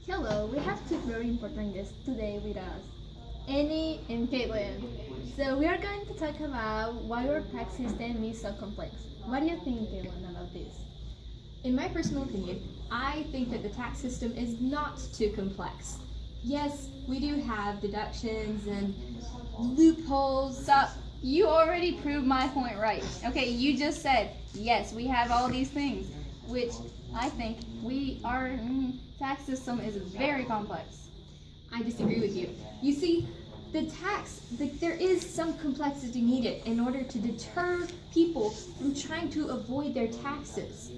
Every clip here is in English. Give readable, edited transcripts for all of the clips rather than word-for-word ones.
Hello, we have two very important guests today with us, Annie and Caitlin. So we are going to talk about why our tax system is so complex. What do you think, Caitlin, about this? In my personal opinion, I think that the tax system is not too complex. Yes, we do have deductions and loopholes. Stop. You already proved my point right. Okay, you just said, yes, we have all these things, which I think our tax system is very complex. I disagree with you. You see, there is some complexity needed in order to deter people from trying to avoid their taxes.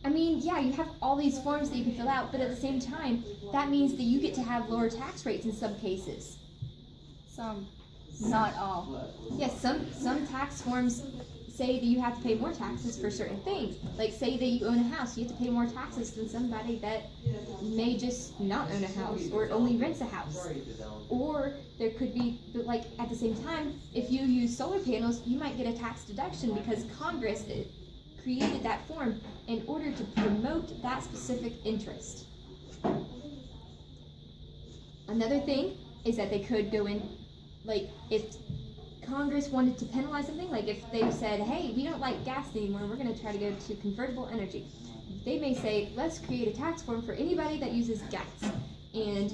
I mean, yeah, you have all these forms that you can fill out, but at the same time, that means that you get to have lower tax rates in some cases. Some, not all. Yes, some tax forms say that you have to pay more taxes for certain things. Like say that you own a house, you have to pay more taxes than somebody that may just not own a house or only rents a house. Or there could be, but like at the same time, if you use solar panels, you might get a tax deduction because Congress created that form in order to promote that specific interest. Another thing is that they could go in, like if Congress wanted to penalize something, like if they said, hey, we don't like gas anymore, we're going to try to go to convertible energy. They may say, let's create a tax form for anybody that uses gas, and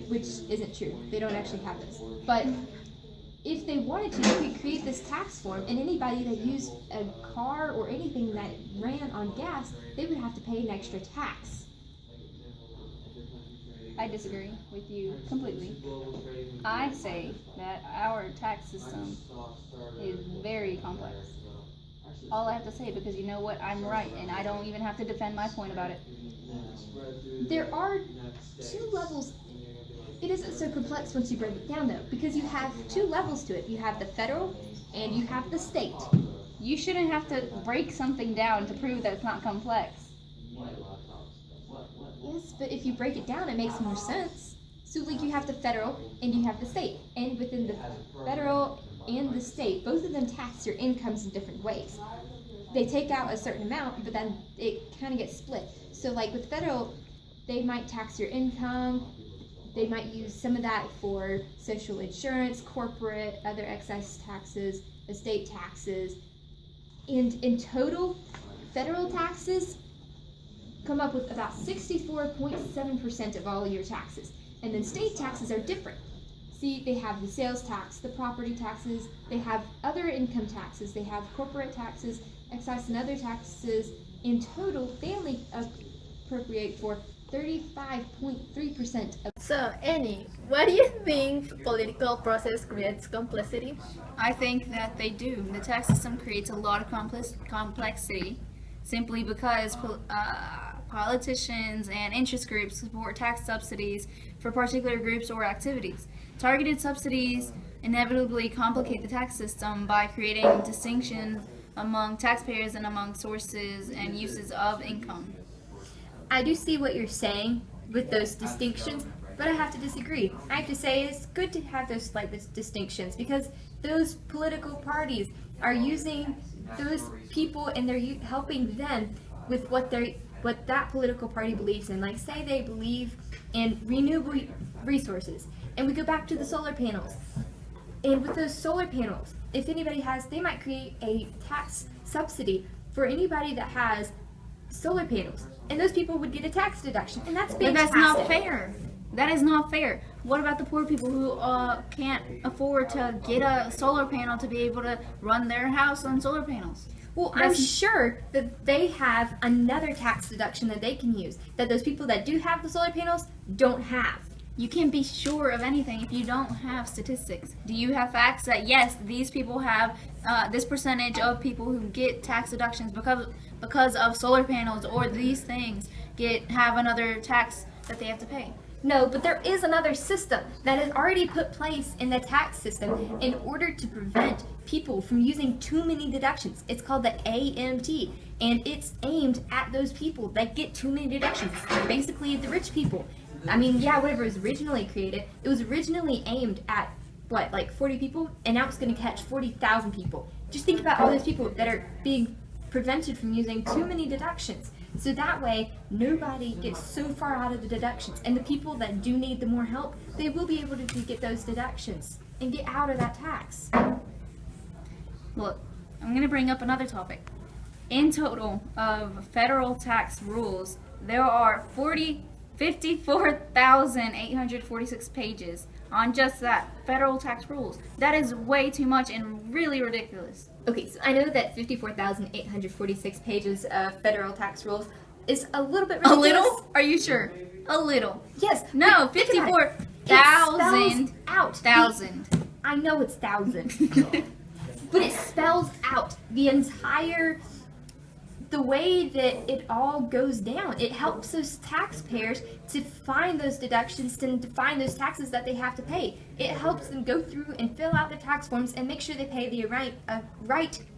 which isn't true. They don't actually have this. But if they wanted to, they could create this tax form, and anybody that used a car or anything that ran on gas, they would have to pay an extra tax. I disagree with you completely. I say that our tax system is very complex. All I have to say, because you know what, I'm right, and I don't even have to defend my point about it. There are two levels. It isn't so complex once you break it down, though, because you have two levels to it. You have the federal and you have the state. You shouldn't have to break something down to prove that it's not complex. Yes, but if you break it down, it makes more sense. So, like, you have the federal and you have the state. And within the federal and the state, both of them tax your incomes in different ways. They take out a certain amount, but then it kind of gets split. So, like, with federal, they might tax your income. They might use some of that for social insurance, corporate, other excise taxes, estate taxes. And in total, federal taxes come up with about 64.7% of all your taxes. And then state taxes are different. See, they have the sales tax, the property taxes, they have other income taxes, they have corporate taxes, excise and other taxes. In total, they only appropriate for 35.3% of. So, Annie, why do you think the political process creates complexity? I think that they do. The tax system creates a lot of complexity simply because politicians and interest groups support tax subsidies for particular groups or activities. Targeted subsidies inevitably complicate the tax system by creating distinction among taxpayers and among sources and uses of income. I do see what you're saying with those distinctions, but I have to disagree. I have to say it's good to have those distinctions because those political parties are using those people and they're helping them with what that political party believes in. Like say they believe in renewable resources, and we go back to the solar panels. And with those solar panels, if anybody has, they might create a tax subsidy for anybody that has solar panels, and those people would get a tax deduction, and that's fantastic. But that's not fair. That is not fair. What about the poor people who can't afford to get a solar panel to be able to run their house on solar panels? Well, I'm sure that they have another tax deduction that they can use that those people that do have the solar panels don't have. You can't be sure of anything if you don't have statistics. Do you have facts that yes, these people have this percentage of people who get tax deductions because of solar panels, or these things have another tax that they have to pay? No, but there is another system that is already put place in the tax system in order to prevent people from using too many deductions. It's called the AMT, and it's aimed at those people that get too many deductions. Basically, the rich people. I mean, yeah, whatever was originally created, it was originally aimed at, what, like 40 people? And now it's going to catch 40,000 people. Just think about all those people that are being prevented from using too many deductions. So that way, nobody gets so far out of the deductions. And the people that do need the more help, they will be able to get those deductions and get out of that tax. Look, I'm going to bring up another topic. In total of federal tax rules, there are 54,846 pages on just that, federal tax rules. That is way too much and really ridiculous. Okay, so I know that 54,846 pages of federal tax rules is a little bit A ridiculous. little? Are you sure? A little. Yes. No, but think about it. It 54,000. spells out. Thousand. I know it's thousand. But it spells out the entire, the way that it all goes down. It helps those taxpayers to find those deductions and to find those taxes that they have to pay. It helps them go through and fill out their tax forms and make sure they pay the right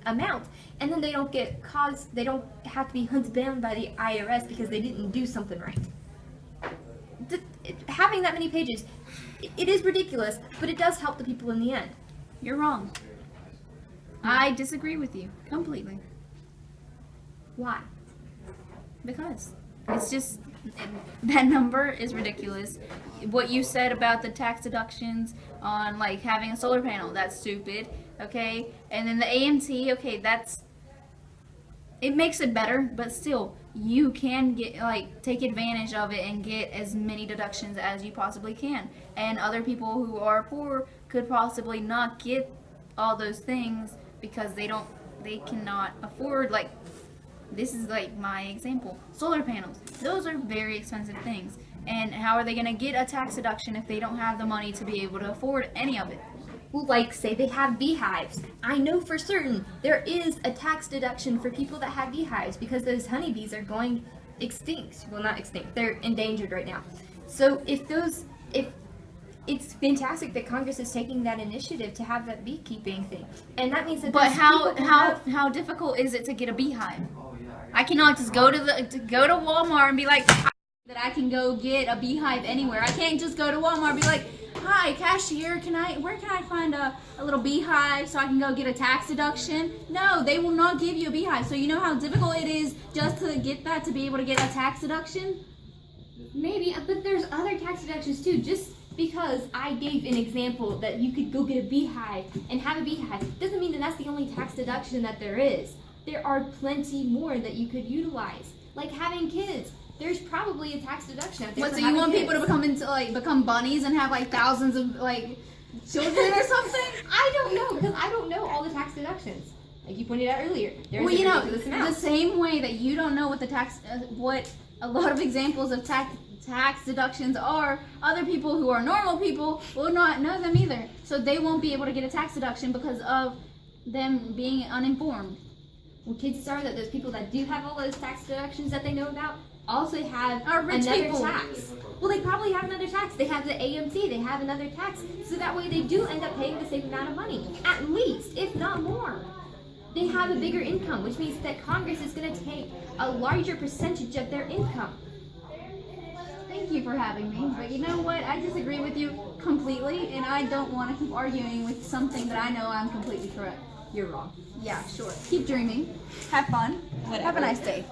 amount. And then they don't they don't have to be hunted down by the IRS because they didn't do something right. Having that many pages, it is ridiculous, but it does help the people in the end. You're wrong. I disagree with you completely. Why? Because it's just, that number is ridiculous. What you said about the tax deductions on like having a solar panel, that's stupid, okay? And then the AMT, okay, it makes it better, but still, you can get take advantage of it and get as many deductions as you possibly can. And other people who are poor could possibly not get all those things because they cannot afford, this is my example, solar panels. Those are very expensive things. And how are they going to get a tax deduction if they don't have the money to be able to afford any of it? Well, say they have beehives. I know for certain there is a tax deduction for people that have beehives because those honeybees are going extinct. Well, not extinct. They're endangered right now. So if it's fantastic that Congress is taking that initiative to have that beekeeping thing, and that means that. But how difficult is it to get a beehive? I cannot just go to Walmart and be like, that I can go get a beehive anywhere. I can't just go to Walmart and be like, hi cashier, where can I find a little beehive so I can go get a tax deduction? No, they will not give you a beehive. So you know how difficult it is just to get that, to be able to get a tax deduction? Maybe, but there's other tax deductions too. Just because I gave an example that you could go get a beehive and have a beehive doesn't mean that that's the only tax deduction that there is. There are plenty more that you could utilize, like having kids. There's probably a tax deduction out there. What, so you want people to become bunnies and have thousands of children or something? I don't know, because I don't know all the tax deductions. Like you pointed out earlier, there's the same way that you don't know what what a lot of examples of tax deductions are, other people who are normal people will not know them either. So they won't be able to get a tax deduction because of them being uninformed. Well, chances are that those people that do have all those tax deductions that they know about also have rich another people. tax. Well, they probably have another tax. They have the AMT. They have another tax. So that way they do end up paying the same amount of money, at least, if not more. They have a bigger income, which means that Congress is going to take a larger percentage of their income. Thank you for having me. But you know what? I disagree with you completely, and I don't want to keep arguing with something that I know I'm completely correct. You're wrong. Yeah, sure. Keep dreaming. Have fun. Whatever. Have a nice day.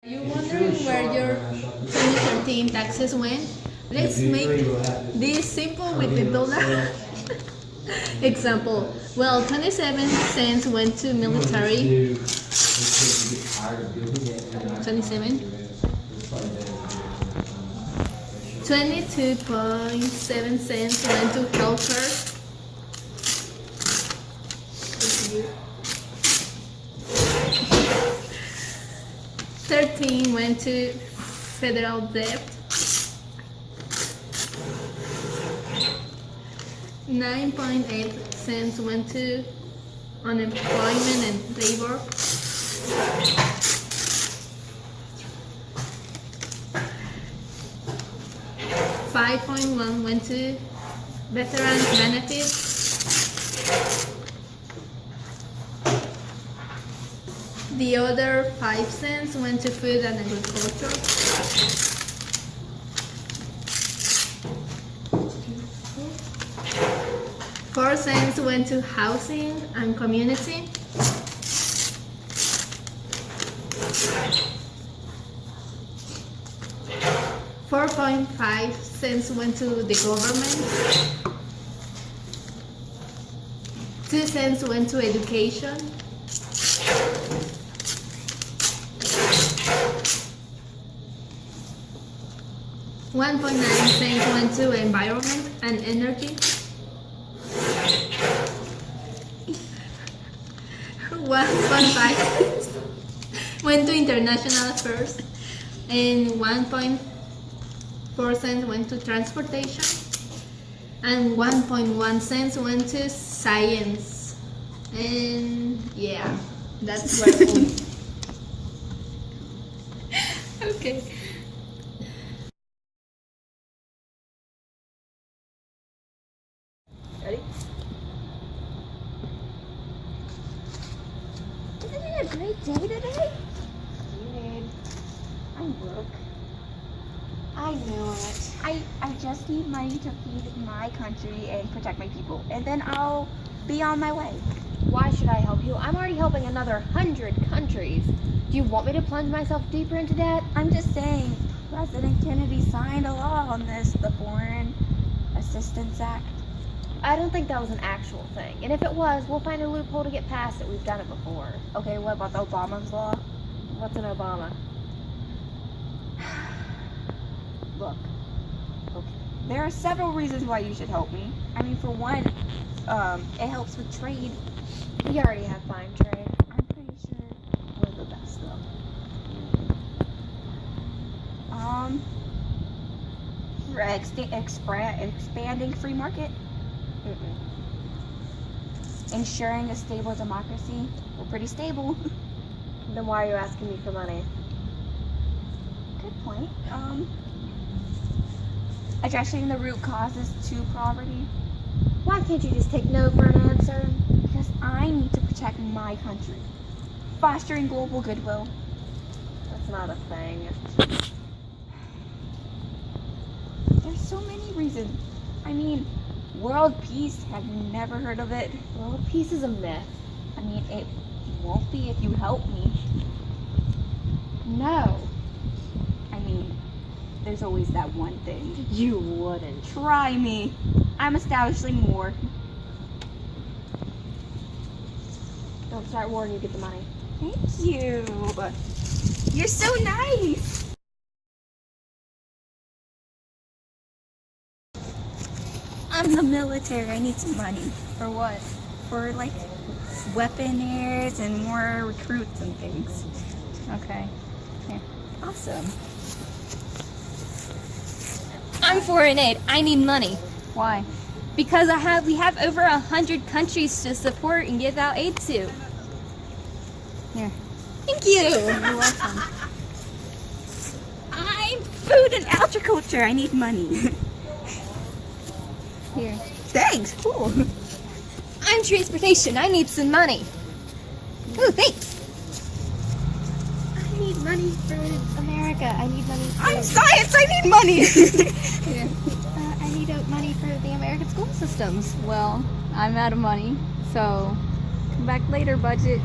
Are you wondering where your 2013 taxes went? Let's make this simple with the dollar. Example. Well, 27 cents went to military. 27. 22.7 cents went to healthcare. 13 went to federal debt. 9.8 cents went to unemployment and labor. 5.1 went to veterans benefits. The other 5 cents went to food and agriculture. 4 cents went to housing and community. 4.5 cents went to the government. 2 cents went to education. 1.9 cents went to environment and energy. 1.5 cents went to international affairs, and 1.4 cents went to transportation, and 1.1 cents went to science. And yeah, that's what. Okay. Ready? Isn't it a great day today? I'm broke. I knew it. I just need money to feed my country and protect my people, and then I'll be on my way. Why should I help you? I'm already helping another 100 countries. Do you want me to plunge myself deeper into debt? I'm just saying, President Kennedy signed a law on this, the Foreign Assistance Act. I don't think that was an actual thing. And if it was, we'll find a loophole to get past it. We've done it before. Okay, what about Obama's law? What's an Obama? Look, okay, there are several reasons why you should help me. I mean, for one, it helps with trade. We already have fine trade. I'm pretty sure we're the best, though. For expanding free market, ensuring a stable democracy. We're pretty stable. Then why are you asking me for money? Good point. Addressing the root causes to poverty. Why can't you just take no for an answer? Because I need to protect my country. Fostering global goodwill. That's not a thing. There's so many reasons. I mean, world peace, have you never heard of it? World peace is a myth. I mean, it won't be if you help me. No. I mean, there's always that one thing. You wouldn't. Try me. I'm establishing more. Don't start war and you get the money. Thank you. You're so nice. I'm the military. I need some money. For what? For like weaponaires and more recruits and things. Okay. Awesome. I'm foreign aid. I need money Why? because we have over 100 countries to support and give out aid to. Here. Thank you. You're welcome. I'm food and agriculture. I need money. Here. Thanks. Cool. I'm transportation. I need some money. Ooh, thanks. I need money for America. I need money for... I'm science. I need money. Here. I need money for the American school systems. Well, I'm out of money, so come back later, budget.